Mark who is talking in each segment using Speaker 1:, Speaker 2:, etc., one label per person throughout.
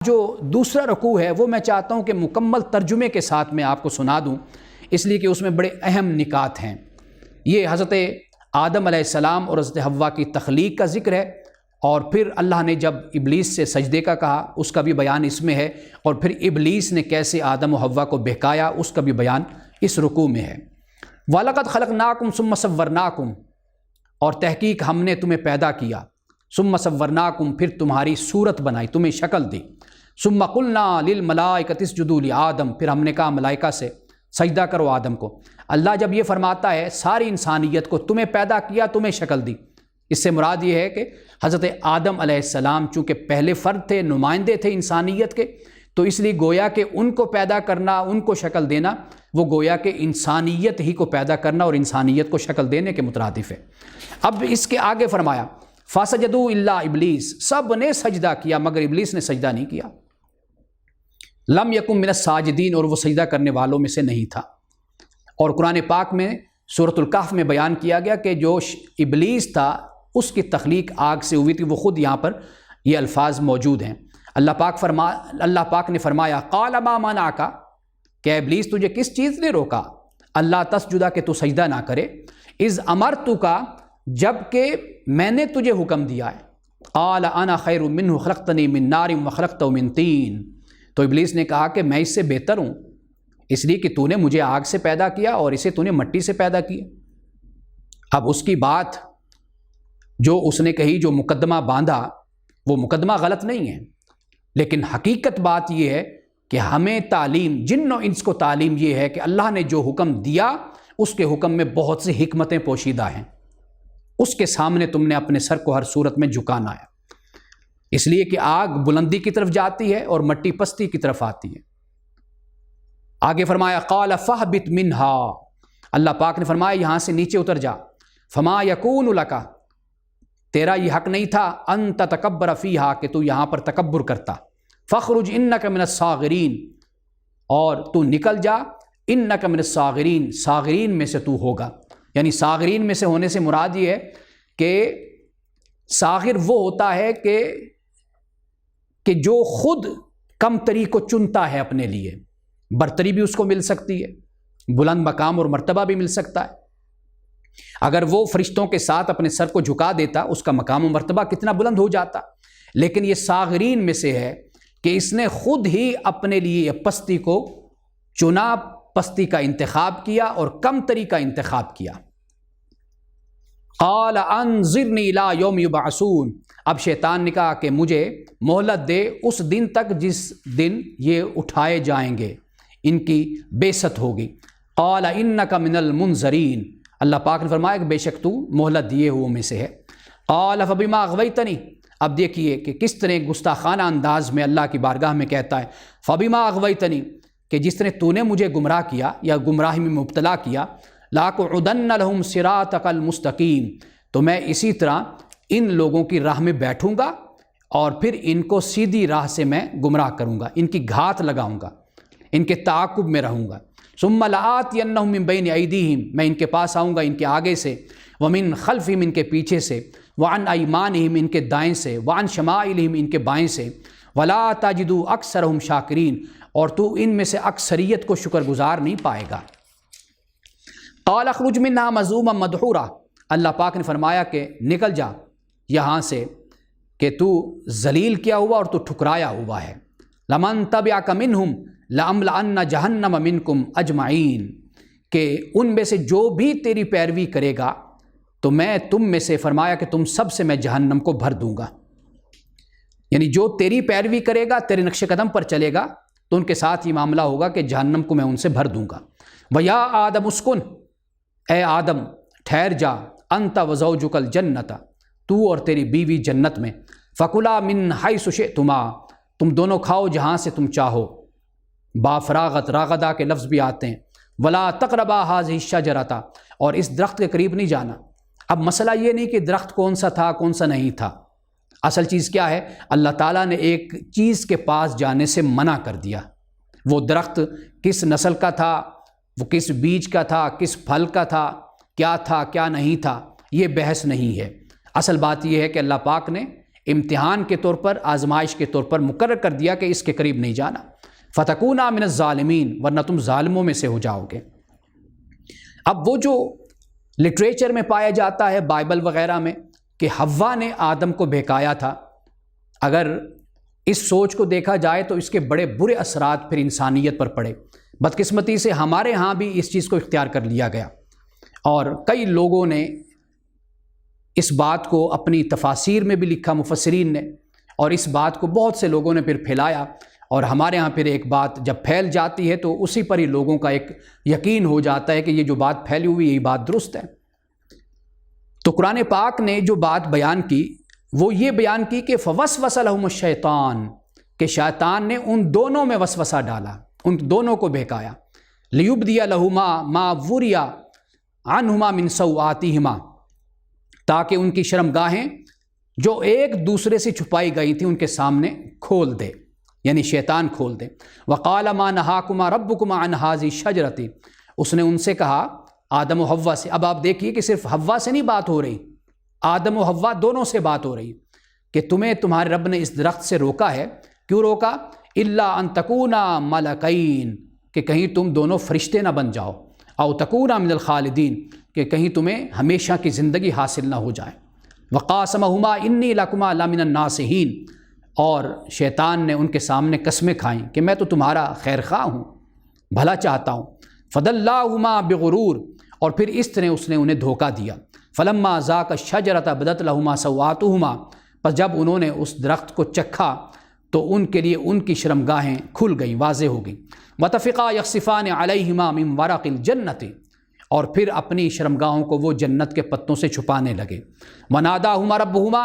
Speaker 1: جو دوسرا رکوع ہے وہ میں چاہتا ہوں کہ مکمل ترجمے کے ساتھ میں آپ کو سنا دوں، اس لیے کہ اس میں بڑے اہم نکات ہیں۔ یہ حضرت آدم علیہ السلام اور حضرت حوا کی تخلیق کا ذکر ہے، اور پھر اللہ نے جب ابلیس سے سجدے کا کہا اس کا بھی بیان اس میں ہے، اور پھر ابلیس نے کیسے آدم و حوا کو بہکایا اس کا بھی بیان اس رکوع میں ہے۔ وَلَقَدْ خَلَقْنَاكُمْ ثُمَّ صَوَّرْنَاكُمْ، اور تحقیق ہم نے تمہیں پیدا کیا، ثُمَّ صَوَّرْنَاكُمْ، پھر تمہاری صورت بنائی، تمہیں شکل دی، ثُمَّ قُلْنَا لِلْمَلَائِكَةِ اسْجُدُوا لِآدَمَ، پھر ہم نے کہا ملائکہ سے سجدہ کرو آدم کو۔ اللہ جب یہ فرماتا ہے ساری انسانیت کو تمہیں پیدا کیا، تمہیں شکل دی، اس سے مراد یہ ہے کہ حضرت آدم علیہ السلام چونکہ پہلے فرد تھے، نمائندے تھے انسانیت کے، تو اس لیے گویا کہ ان کو پیدا کرنا، ان کو شکل دینا، وہ گویا کہ انسانیت ہی کو پیدا کرنا اور انسانیت کو شکل دینے کے مترادف ہے۔ اب اس کے آگے فرمایا فَسَجَدُوا إِلَّا إِبْلِيسَ، سب نے سجدہ کیا مگر ابلیس نے سجدہ نہیں کیا۔ لم یکن من الساجدین، اور وہ سجدہ کرنے والوں میں سے نہیں تھا۔ اور قرآن پاک میں سورۃ الکہف میں بیان کیا گیا کہ جو ابلیس تھا اس کی تخلیق آگ سے ہوئی تھی، وہ خود یہاں پر یہ الفاظ موجود ہیں۔ اللہ پاک نے فرمایا قال ما منعک، کہ ابلیس تجھے کس چیز نے روکا، اللہ تسجدہ کہ تو سجدہ نہ کرے، اذ امرتک، جب کہ میں نے تجھے حکم دیا ہے، قال انا خیر منہ خلقتنی من نار وخلقتہ من طین، تو ابلیس نے کہا کہ میں اس سے بہتر ہوں، اس لیے کہ تو نے مجھے آگ سے پیدا کیا اور اسے تو نے مٹی سے پیدا کیا۔ اب اس کی بات جو اس نے کہی، جو مقدمہ باندھا، وہ مقدمہ غلط نہیں ہے، لیکن حقیقت بات یہ ہے کہ ہمیں تعلیم، جن و انس کو تعلیم یہ ہے کہ اللہ نے جو حکم دیا اس کے حکم میں بہت سی حکمتیں پوشیدہ ہیں، اس کے سامنے تم نے اپنے سر کو ہر صورت میں جھکانا ہے، اس لیے کہ آگ بلندی کی طرف جاتی ہے اور مٹی پستی کی طرف آتی ہے۔ آگے فرمایا قال فاہبط منہا، اللہ پاک نے فرمایا یہاں سے نیچے اتر جا، فما یکون لک، تیرا یہ حق نہیں تھا، ان تتکبر فیہا، کہ تو یہاں پر تکبر کرتا، فخرج انک من الصاغرین، اور تو نکل جا، انک من الصاغرین، صاغرین میں سے تو ہوگا، یعنی صاغرین میں سے ہونے سے مراد یہ ہے کہ صاغر وہ ہوتا ہے کہ جو خود کم تری کو چنتا ہے اپنے لیے، برتری بھی اس کو مل سکتی ہے، بلند مقام اور مرتبہ بھی مل سکتا ہے۔ اگر وہ فرشتوں کے ساتھ اپنے سر کو جھکا دیتا اس کا مقام و مرتبہ کتنا بلند ہو جاتا، لیکن یہ صاغرین میں سے ہے کہ اس نے خود ہی اپنے لیے پستی کو چنا، پستی کا انتخاب کیا اور کم تری کا انتخاب کیا۔ قال انظرنی الی یوم یبعثون، اب شیطان نے کہا کہ مجھے مہلت دے اس دن تک جس دن یہ اٹھائے جائیں گے، ان کی بعثت ہوگی۔ قال انک من المنظرین، اللہ پاک نے فرمایا کہ بے شک تو مہلت دیے ہوئے میں سے ہے۔ قال فبما اغویتنی، اب دیکھیے کہ کس طرح گستاخانہ انداز میں اللہ کی بارگاہ میں کہتا ہے فبما اغویتنی، کہ جس طرح تو نے مجھے گمراہ کیا یا گمراہی میں مبتلا کیا، لاقعدن لہم صراطک المستقیم، تو میں اسی طرح ان لوگوں کی راہ میں بیٹھوں گا اور پھر ان کو سیدھی راہ سے میں گمراہ کروں گا، ان کی گھات لگاؤں گا، ان کے تعاقب میں رہوں گا۔ ثم لآتینہم من بین ایدیہم، میں ان کے پاس آؤں گا ان کے آگے سے، ومن خلفہم، ان کے پیچھے سے، وعن ایمانہم، ان کے دائیں سے، وعن شمائلہم، ان کے بائیں سے، ولا تجد اکثرہم شاکرین، اور تو ان میں سے اکثریت کو شکر گزار نہیں پائے گا۔ قال اخرج منہا مذموما مدحورا، اللہ پاک نے فرمایا کہ نکل جا یہاں سے کہ تو ذلیل کیا ہوا اور تو ٹھکرایا ہوا ہے۔ لمن تبعک منہم لأملأن جہنم منکم اجمعین، کہ ان میں سے جو بھی تیری پیروی کرے گا تو میں تم میں سے، فرمایا کہ تم سب سے میں جہنم کو بھر دوں گا، یعنی جو تیری پیروی کرے گا، تیرے نقش قدم پر چلے گا، تو ان کے ساتھ یہ معاملہ ہوگا کہ جہنم کو میں ان سے بھر دوں گا۔ وَيَا آدَمُ اسْكُنْ، اے آدم ٹھہر جا، انت وزوجک الجنت، تو اور تیری بیوی جنت میں، فَكُلَا مِنْ حَيْثُ شِئْتُمَا، تم دونوں کھاؤ جہاں سے تم چاہو، با فراغت راغدہ کے لفظ بھی آتے ہیں، وَلَا تَقْرَبَا هَٰذِهِ الشَّجَرَةَ، اور اس درخت کے قریب نہیں جانا۔ اب مسئلہ یہ نہیں کہ درخت کون سا تھا کون سا نہیں تھا، اصل چیز کیا ہے، اللہ تعالیٰ نے ایک چیز کے پاس جانے سے منع کر دیا۔ وہ درخت کس نسل کا تھا، وہ کس بیج کا تھا، کس پھل کا تھا کیا نہیں تھا، یہ بحث نہیں ہے۔ اصل بات یہ ہے کہ اللہ پاک نے امتحان کے طور پر، آزمائش کے طور پر مقرر کر دیا کہ اس کے قریب نہیں جانا۔ فتکونا من الظالمین، ورنہ تم ظالموں میں سے ہو جاؤ گے۔ اب وہ جو لٹریچر میں پایا جاتا ہے، بائبل وغیرہ میں، کہ حوا نے آدم کو بہکایا تھا، اگر اس سوچ کو دیکھا جائے تو اس کے بڑے برے اثرات پھر انسانیت پر پڑے۔ بدقسمتی سے ہمارے ہاں بھی اس چیز کو اختیار کر لیا گیا، اور کئی لوگوں نے اس بات کو اپنی تفاسیر میں بھی لکھا، مفسرین نے، اور اس بات کو بہت سے لوگوں نے پھر پھیلایا، اور ہمارے ہاں پھر ایک بات جب پھیل جاتی ہے تو اسی پر ہی لوگوں کا ایک یقین ہو جاتا ہے کہ یہ جو بات پھیلی ہوئی یہی بات درست ہے۔ تو قرآن پاک نے جو بات بیان کی وہ یہ بیان کی کہ فوسوس لہم الشیطان، کہ شیطان نے ان دونوں میں وسوسہ ڈالا، ان دونوں کو بہکایا، لیبدی لہما ما وري عنہما من سوآتہما، تاکہ ان کی شرمگاہیں جو ایک دوسرے سے چھپائی گئی تھیں ان کے سامنے کھول دے، یعنی شیطان کھول دے۔ وقال ما نہاکما ربکما عن هذه الشجرۃ، اس نے ان سے کہا، آدم و حوا سے۔ اب آپ دیکھیے کہ صرف حوا سے نہیں بات ہو رہی، آدم و حوا دونوں سے بات ہو رہی کہ تمہیں تمہارے رب نے اس درخت سے روکا ہے۔ کیوں روکا؟ الا ان تکونا ملکین، کہ کہیں تم دونوں فرشتے نہ بن جاؤ، او تکونا من الخالدین، کہ کہیں تمہیں ہمیشہ کی زندگی حاصل نہ ہو جائے۔ وقاسمہما انی لکما لمن الناصحین، اور شیطان نے ان کے سامنے قسمیں کھائیں کہ میں تو تمہارا خیر خواہ ہوں، بھلا چاہتا ہوں۔ فدلاہما بغرور، اور پھر اس طرح اس نے انہیں دھوکہ دیا۔ فلما ذاق الشجرۃ بدت لہما سوآتہما، پس جب انہوں نے اس درخت کو چکھا تو ان کے لیے ان کی شرمگاہیں کھل گئیں، واضح ہو گئیں۔ وطفقا یخصفان علیہما من ورق الجنۃ، اور پھر اپنی شرمگاہوں کو وہ جنت کے پتوں سے چھپانے لگے۔ وناداہما ربہما،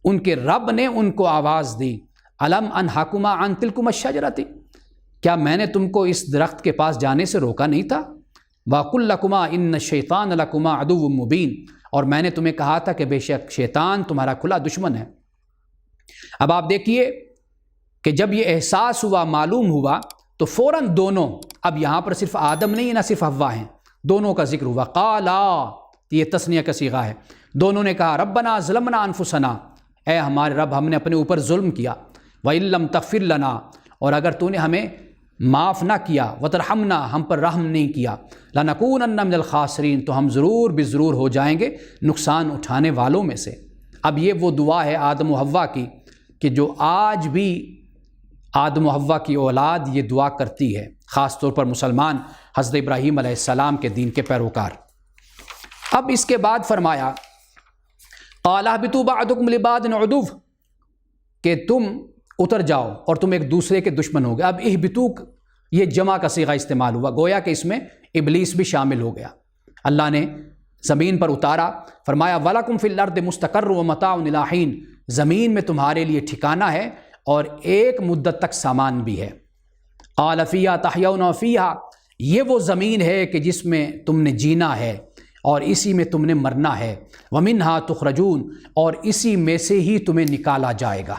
Speaker 1: ان کے رب نے ان کو آواز دی، الم انہاکما عن تلکما الشجرۃ، کیا میں نے تم کو اس درخت کے پاس جانے سے روکا نہیں تھا؟ وَقُلْ لَكُمَا إِنَّ الشَّيْطَانَ لَكُمَا عَدُوٌّ مُّبِينٌ، اور میں نے تمہیں کہا تھا کہ بے شک شیطان تمہارا کھلا دشمن ہے۔ اب آپ دیکھیے کہ جب یہ احساس ہوا، معلوم ہوا، تو فوراً دونوں، اب یہاں پر صرف آدم نہیں، نہ صرف حوا ہیں، دونوں کا ذکر ہوا۔ قالا، یہ تثنیہ کا صیغہ ہے، دونوں نے کہا ربنا ظلمنا انفسنا، اے ہمارے رب ہم نے اپنے اوپر ظلم کیا، وَإِن لَّمْ تَغْفِرْ لَنَا، اور اگر تو نے ہمیں معاف نہ کیا، وَتَرْحَمْنَا، ہم پر رحم نہیں کیا، لَنَكُونَنَّ مِنَ الْخَاسِرِينَ، تو ہم ضرور بضرور ہو جائیں گے نقصان اٹھانے والوں میں سے۔ اب یہ وہ دعا ہے آدم و حوا کی کہ جو آج بھی آدم و حوا کی اولاد یہ دعا کرتی ہے، خاص طور پر مسلمان حضرت ابراہیم علیہ السلام کے دین کے پیروکار۔ اب اس کے بعد فرمایا قَالَ اهْبِطُوا بَعْضُكُمْ لِبَعْضٍ عُدُوٌّ، کہ تم اتر جاؤ اور تم ایک دوسرے کے دشمن ہو گئے۔ اب اہبطوا یہ جمع کا صیغہ استعمال ہوا، گویا کہ اس میں ابلیس بھی شامل ہو گیا۔ اللہ نے زمین پر اتارا، فرمایا وَلَكُمْ فِي الْأَرْضِ مُسْتَقَرٌّ وَمَتَاعٌ إِلَىٰ حِينٍ، زمین میں تمہارے لیے ٹھکانہ ہے اور ایک مدت تک سامان بھی ہے۔ قَالَ فِيهَا تَحْيَوْنَ وَفِيهَا، یہ وہ زمین ہے کہ جس میں تم نے جینا ہے اور اسی میں تم نے مرنا ہے۔ وَمِنْهَا تُخْرَجُونَ، اور اسی میں سے ہی تمہیں نکالا جائے گا۔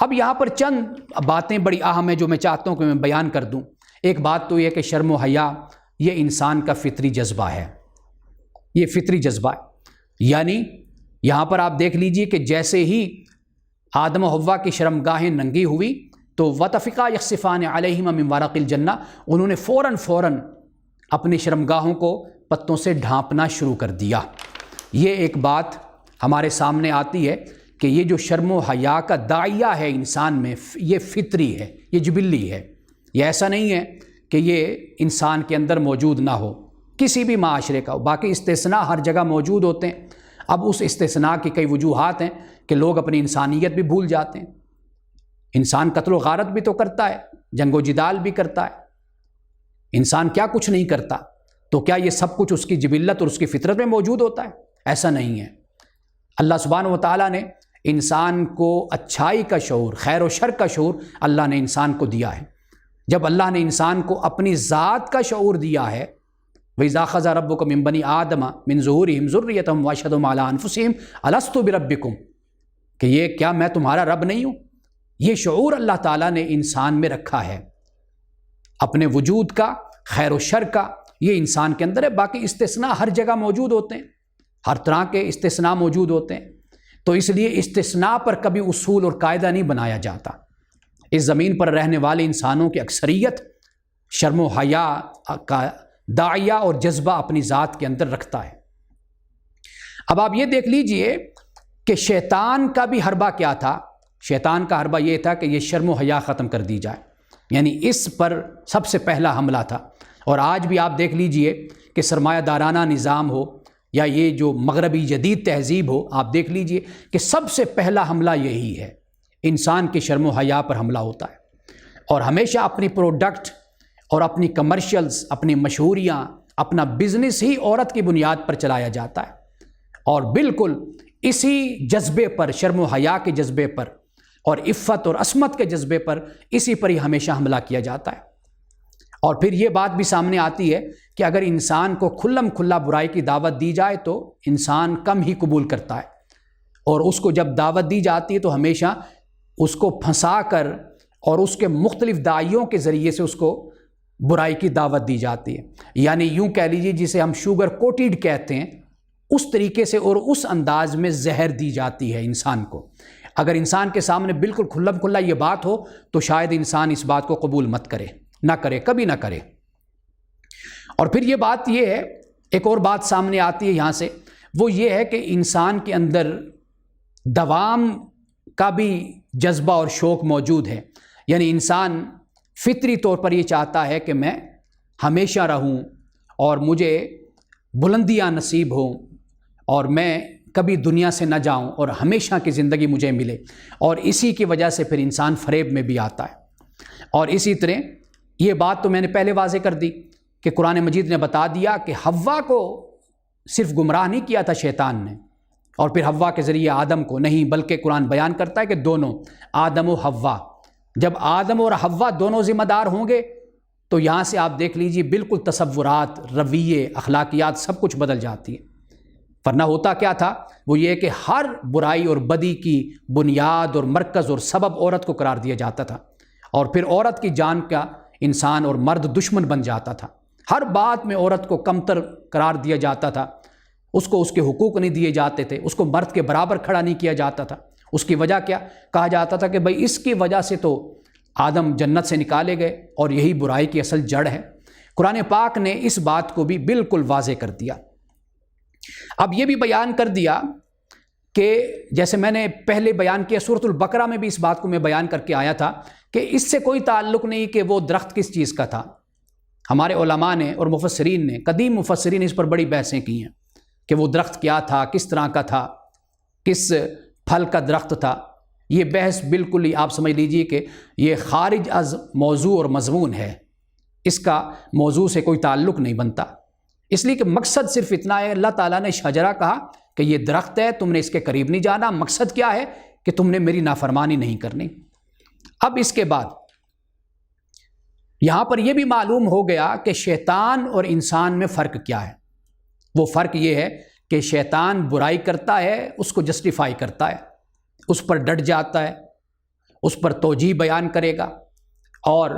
Speaker 1: اب یہاں پر چند باتیں بڑی اہم ہیں جو میں چاہتا ہوں کہ میں بیان کر دوں۔ ایک بات تو یہ کہ شرم و حیا یہ انسان کا فطری جذبہ ہے، یہ فطری جذبہ ہے، یعنی یہاں پر آپ دیکھ لیجئے کہ جیسے ہی آدم و حوا کی شرمگاہیں ننگی ہوئی تو وَطَفِقَا يَخْصِفَانِ عَلَيْهِمَا مِن وَرَقِ الْجَنَّةِ، انہوں نے فوراً اپنی شرمگاہوں کو پتوں سے ڈھانپنا شروع کر دیا۔ یہ ایک بات ہمارے سامنے آتی ہے کہ یہ جو شرم و حیا کا داعیہ ہے انسان میں، یہ فطری ہے، یہ جبلی ہے، یہ ایسا نہیں ہے کہ یہ انسان کے اندر موجود نہ ہو، کسی بھی معاشرے کا ہو۔ باقی استثناء ہر جگہ موجود ہوتے ہیں۔ اب اس استثناء کی کئی وجوہات ہیں کہ لوگ اپنی انسانیت بھی بھول جاتے ہیں۔ انسان قتل و غارت بھی تو کرتا ہے، جنگ و جدال بھی کرتا ہے، انسان کیا کچھ نہیں کرتا؟ تو کیا یہ سب کچھ اس کی جبلت اور اس کی فطرت میں موجود ہوتا ہے؟ ایسا نہیں ہے۔ اللہ سبحانہ و تعالیٰ نے انسان کو اچھائی کا شعور، خیر و شر کا شعور اللہ نے انسان کو دیا ہے۔ جب اللہ نے انسان کو اپنی ذات کا شعور دیا ہے، وَإِذَا أَخَذَ رَبُّكَ مِن بَنِي آدَمَ مِن ظُهُورِهِمْ ذُرِّيَّتَهُمْ وَأَشْهَدَهُمْ عَلَىٰ أَنفُسِهِمْ أَلَسْتُ بِرَبِّكُمْ، کہ یہ کیا میں تمہارا رب نہیں ہوں؟ یہ شعور اللہ تعالیٰ نے انسان میں رکھا ہے، اپنے وجود کا، خیر و شر کا، یہ انسان کے اندر ہے۔ باقی استثناء ہر جگہ موجود ہوتے ہیں، ہر طرح کے استثناء موجود ہوتے ہیں۔ تو اس لیے استثناء پر کبھی اصول اور قاعدہ نہیں بنایا جاتا۔ اس زمین پر رہنے والے انسانوں کی اکثریت شرم و حیا کا داعیہ اور جذبہ اپنی ذات کے اندر رکھتا ہے۔ اب آپ یہ دیکھ لیجئے کہ شیطان کا بھی حربہ کیا تھا؟ شیطان کا حربہ یہ تھا کہ یہ شرم و حیا ختم کر دی جائے، یعنی اس پر سب سے پہلا حملہ تھا۔ اور آج بھی آپ دیکھ لیجئے کہ سرمایہ دارانہ نظام ہو یا یہ جو مغربی جدید تہذیب ہو، آپ دیکھ لیجئے کہ سب سے پہلا حملہ یہی ہے، انسان کے شرم و حیا پر حملہ ہوتا ہے۔ اور ہمیشہ اپنی پروڈکٹ اور اپنی کمرشلز، اپنی مشہوریاں، اپنا بزنس ہی عورت کی بنیاد پر چلایا جاتا ہے، اور بالکل اسی جذبے پر، شرم و حیا کے جذبے پر اور عفت اور عصمت کے جذبے پر، اسی پر ہی ہمیشہ حملہ کیا جاتا ہے۔ اور پھر یہ بات بھی سامنے آتی ہے کہ اگر انسان کو کھلم کھلا برائی کی دعوت دی جائے تو انسان کم ہی قبول کرتا ہے، اور اس کو جب دعوت دی جاتی ہے تو ہمیشہ اس کو پھنسا کر اور اس کے مختلف داعیوں کے ذریعے سے اس کو برائی کی دعوت دی جاتی ہے، یعنی یوں کہہ لیجیے جسے ہم شوگر کوٹیڈ کہتے ہیں، اس طریقے سے اور اس انداز میں زہر دی جاتی ہے انسان کو۔ اگر انسان کے سامنے بالکل کھلم کھلا یہ بات ہو تو شاید انسان اس بات کو قبول مت کرے، نہ کرے، کبھی نہ کرے۔ اور پھر یہ بات یہ ہے، ایک اور بات سامنے آتی ہے یہاں سے، وہ یہ ہے کہ انسان کے اندر دوام کا بھی جذبہ اور شوق موجود ہے، یعنی انسان فطری طور پر یہ چاہتا ہے کہ میں ہمیشہ رہوں اور مجھے بلندیاں نصیب ہوں اور میں کبھی دنیا سے نہ جاؤں اور ہمیشہ کی زندگی مجھے ملے، اور اسی کی وجہ سے پھر انسان فریب میں بھی آتا ہے۔ اور اسی طرح یہ بات تو میں نے پہلے واضح کر دی کہ قرآن مجید نے بتا دیا کہ حوا کو صرف گمراہ نہیں کیا تھا شیطان نے، اور پھر حوا کے ذریعے آدم کو نہیں، بلکہ قرآن بیان کرتا ہے کہ دونوں، آدم و حوا، جب آدم اور حوا دونوں ذمہ دار ہوں گے تو یہاں سے آپ دیکھ لیجئے بالکل تصورات، رویے، اخلاقیات سب کچھ بدل جاتی ہے۔ ورنہ ہوتا کیا تھا؟ وہ یہ کہ ہر برائی اور بدی کی بنیاد اور مرکز اور سبب عورت کو قرار دیا جاتا تھا، اور پھر عورت کی جان کا انسان اور مرد دشمن بن جاتا تھا۔ ہر بات میں عورت کو کمتر قرار دیا جاتا تھا، اس کو اس کے حقوق نہیں دیے جاتے تھے، اس کو مرد کے برابر کھڑا نہیں کیا جاتا تھا۔ اس کی وجہ کیا؟ کہا جاتا تھا کہ بھئی اس کی وجہ سے تو آدم جنت سے نکالے گئے اور یہی برائی کی اصل جڑ ہے۔ قرآن پاک نے اس بات کو بھی بالکل واضح کر دیا۔ اب یہ بھی بیان کر دیا کہ جیسے میں نے پہلے بیان کیا، سورۃ البقرہ میں بھی اس بات کو میں بیان کر کے آیا تھا کہ اس سے کوئی تعلق نہیں کہ وہ درخت کس چیز کا تھا۔ ہمارے علماء نے اور مفسرین نے، قدیم مفسرین اس پر بڑی بحثیں کی ہیں کہ وہ درخت کیا تھا، کس طرح کا تھا، کس پھل کا درخت تھا۔ یہ بحث بالکل ہی آپ سمجھ لیجئے کہ یہ خارج از موضوع اور مضمون ہے، اس کا موضوع سے کوئی تعلق نہیں بنتا، اس لیے کہ مقصد صرف اتنا ہے، اللہ تعالیٰ نے شجرہ کہا کہ یہ درخت ہے، تم نے اس کے قریب نہیں جانا، مقصد کیا ہے کہ تم نے میری نافرمانی نہیں کرنی۔ اب اس کے بعد یہاں پر یہ بھی معلوم ہو گیا کہ شیطان اور انسان میں فرق کیا ہے۔ وہ فرق یہ ہے کہ شیطان برائی کرتا ہے، اس کو جسٹیفائی کرتا ہے، اس پر ڈٹ جاتا ہے، اس پر توجیہ بیان کرے گا اور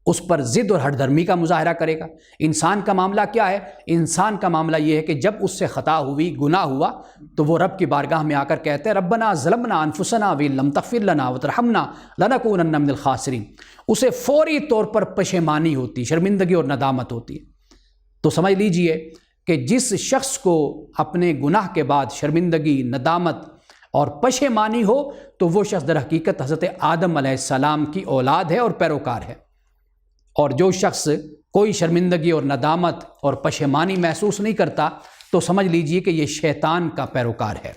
Speaker 1: اس پر ضد اور ہٹ دھرمی کا مظاہرہ کرے گا۔ انسان کا معاملہ کیا ہے؟ انسان کا معاملہ یہ ہے کہ جب اس سے خطا ہوئی، گناہ ہوا، تو وہ رب کی بارگاہ میں آ کر کہتے ہیں ربنا ظلمنا انفسنا وان لم تغفر لنا وترحمنا لنکونن من الخاسرین۔ اسے فوری طور پر پشیمانی ہوتی، شرمندگی اور ندامت ہوتی ہے۔ تو سمجھ لیجئے کہ جس شخص کو اپنے گناہ کے بعد شرمندگی، ندامت اور پشیمانی ہو تو وہ شخص در حقیقت حضرت آدم علیہ السلام کی اولاد ہے اور پیروکار ہے، اور جو شخص کوئی شرمندگی اور ندامت اور پشیمانی محسوس نہیں کرتا تو سمجھ لیجئے کہ یہ شیطان کا پیروکار ہے۔